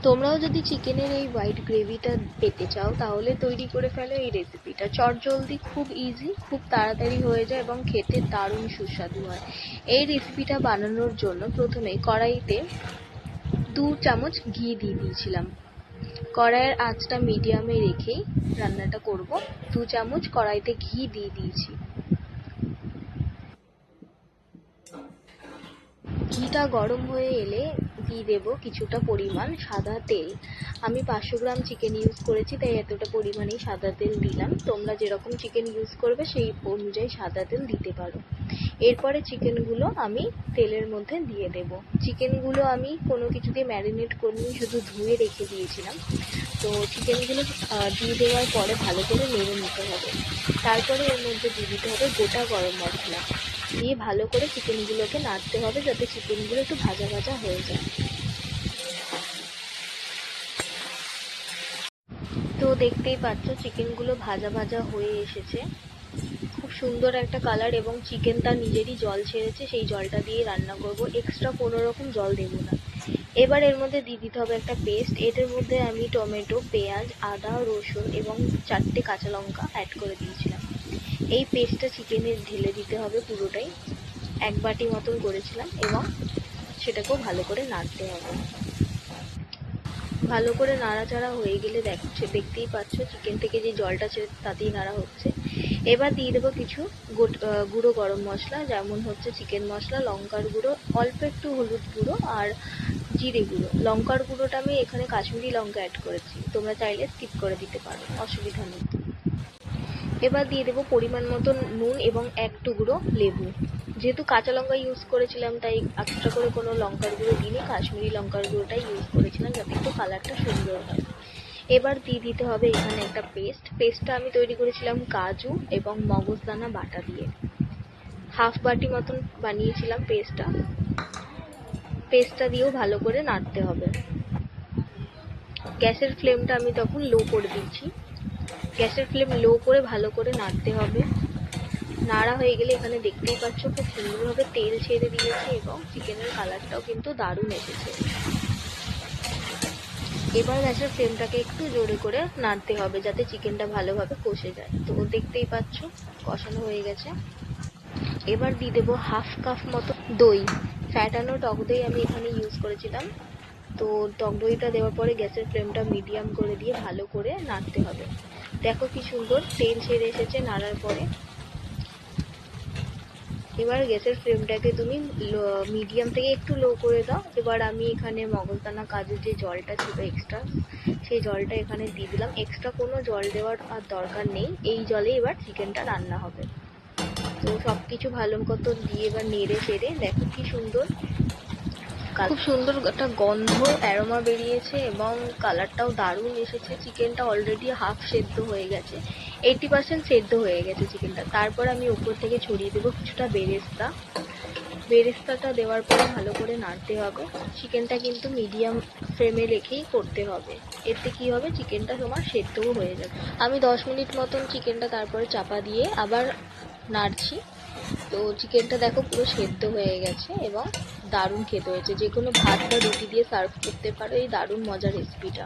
তোমরাও যদি চিকেনের এই হোয়াইট গ্রেভিটা পেতে চাও তাহলে তৈরি করে ফেলো এই রেসিপিটা। চটজলদি, খুব ইজি, খুব তাড়াতাড়ি হয়ে যায় এবং খেতে দারুণ সুস্বাদু হয়। এই রেসিপিটা বানানোর জন্য প্রথমে কড়াইতে 2 চামচ ঘি দিয়ে দিয়েছিলাম। কড়াইয়ের আঁচটা মিডিয়ামে রেখেই রান্নাটা করব। 2 চামচ কড়াইতে ঘি দিয়ে দিয়েছি। ঘিটা গরম হয়ে এলে দিয়ে দেব কিছুটা পরিমাণ সাদা তেল। আমি 500 গ্রাম চিকেন ইউজ করেছি, তাই এতটা পরিমাণেই সাদা তেল দিলাম। তোমরা যেরকম চিকেন ইউজ করবে সেই অনুযায়ী সাদা তেল দিতে পারো। এরপরে চিকেনগুলো আমি তেলের মধ্যে দিয়ে দেব। চিকেনগুলো আমি কোনো কিছু দিয়ে ম্যারিনেট করিনি, শুধু ধুয়ে রেখে দিয়েছিলাম। তো চিকেনগুলো দিয়ে দেওয়ার পরে ভালো করে নেড়ে নিতে হবে। তারপরে এর মধ্যে দিয়ে দিতে হবে গোটা গরম মশলা। দিয়ে ভালো করে চিকেনগুলোকে নাড়তে হবে যাতে চিকেনগুলো একটু ভাজা ভাজা হয়ে যায়। তো দেখতেই পাচ্ছ চিকেনগুলো ভাজা ভাজা হয়ে এসেছে, খুব সুন্দর একটা কালার, এবং চিকেন তার নিজেরই জল ছেড়েছে। সেই জলটা দিয়ে রান্না করব, এক্সট্রা কোনো রকম জল দেব না। এবার এর মধ্যে দিয়ে দিতে হবে একটা পেস্ট। এটার মধ্যে আমি টমেটো, পেঁয়াজ, আদা, রসুন এবং 4টে কাঁচা লঙ্কা অ্যাড করে দিয়েছিলাম। এই পেস্টটা চিকেনে ঢেলে দিতে হবে পুরোটাই। 1 বাটি মতন করেছিলাম এবং সেটাকেও ভালো করে নাড়তে হবে। ভালো করে নাড়াচাড়া হয়ে গেলে দেখতেই পাচ্ছ চিকেন থেকে যে জলটা ছেড়ে তাতেই নাড়া হচ্ছে। এবার দিয়ে দেবো কিছু গুঁড়ো গরম মশলা, যেমন হচ্ছে চিকেন মশলা, লঙ্কার গুঁড়ো, অল্প একটু হলুদ গুঁড়ো আর জিরে গুঁড়ো। লঙ্কার গুঁড়োটা আমি এখানে কাশ্মীরি লঙ্কা অ্যাড করেছি, তোমরা চাইলে স্কিপ করে দিতে পারো, অসুবিধা নেই। এবার দিয়ে দেবো পরিমাণ মতো নুন এবং 1 টুকরো লেবু। যেহেতু কাঁচা লঙ্কা ইউজ করেছিলাম তাই এক্সট্রা করে কোনো লঙ্কার গুঁড়ো দিইনি, কাশ্মীরি লঙ্কার গুঁড়োটাই ইউজ করেছিলাম যাতে একটু কালারটা সুন্দর হয়। এবার দিয়ে দিতে হবে এখানে একটা পেস্টটা আমি তৈরি করেছিলাম কাজু এবং মগজদানা বাটা দিয়ে। 1/2 বাটি মতন বানিয়েছিলাম পেস্টটা দিয়েও ভালো করে নাড়তে হবে। গ্যাসের ফ্লেমটা আমি তখন লো করে দিচ্ছি। গ্যাসের ফ্লেম লো করে ভালো করে নাড়তে হবে। নাড়া হয়ে গেলে এখানে দেখতেই পাচ্ছ খুব সুন্দরভাবে তেল ছেড়ে দিয়েছে এবং চিকেনের কালারটাও কিন্তু দারুণ এসেছে। এবার গ্যাসের ফ্লেমটাকে একটু জোরে করে নাড়তে হবে যাতে চিকেনটা ভালোভাবে কষে যায়। তো দেখতেই পাচ্ছ কষানো হয়ে গেছে। এবার দিয়ে দেবো 1/2 কাপ মতো দই। ফ্যাটানো টক দই আমি এখানে ইউজ করেছিলাম। তো টক দইটা দেওয়ার পরে গ্যাসের ফ্লেমটা মিডিয়াম করে দিয়ে ভালো করে নাড়তে হবে। দেখো কি সুন্দর তেল ছেড়ে এসেছে নাড়ার পরে। এবার গ্যাসের ফ্লেমটাকে তুমি মিডিয়াম থেকে একটু লো করে দাও। এবার আমি এখানে মগজদানা কাজুর যে জলটা ছিল এক্সট্রা, সেই জলটা এখানে দিয়ে দিলাম। এক্সট্রা কোনো জল দেওয়ার আর দরকার নেই, এই জলে এবার চিকেনটা রান্না হবে। তো সব কিছু ভালো মতো দিয়ে এবার নেড়ে চেড়ে দেখো কি সুন্দর, খুব সুন্দর একটা গন্ধ অ্যারোমা বেরিয়েছে এবং কালারটাও দারুণ এসেছে। চিকেনটা অলরেডি হাফ সেদ্ধ হয়ে গেছে, 80% সেদ্ধ হয়ে গেছে চিকেনটা। তারপর আমি উপর থেকে ছড়িয়ে দেবো কিছুটা বেরেস্তাটা দেওয়ার পরে ভালো করে নাড়তে হবে। চিকেনটা কিন্তু মিডিয়াম ফ্লেমে রেখেই করতে হবে, এতে কি হবে চিকেনটা তোমার সেদ্ধও হয়ে যাবে। আমি 10 মিনিট মতন চিকেনটা তারপরে চাপা দিয়ে আবার নাড়ছি। তো চিকেনটা দেখো পুরো সেদ্ধ হয়ে গেছে এবং দারুণ খেতে হয়েছে। যে কোনো ভাত বা রুটি দিয়ে সার্ভ করতে পারো এই দারুণ মজার রেসিপিটা।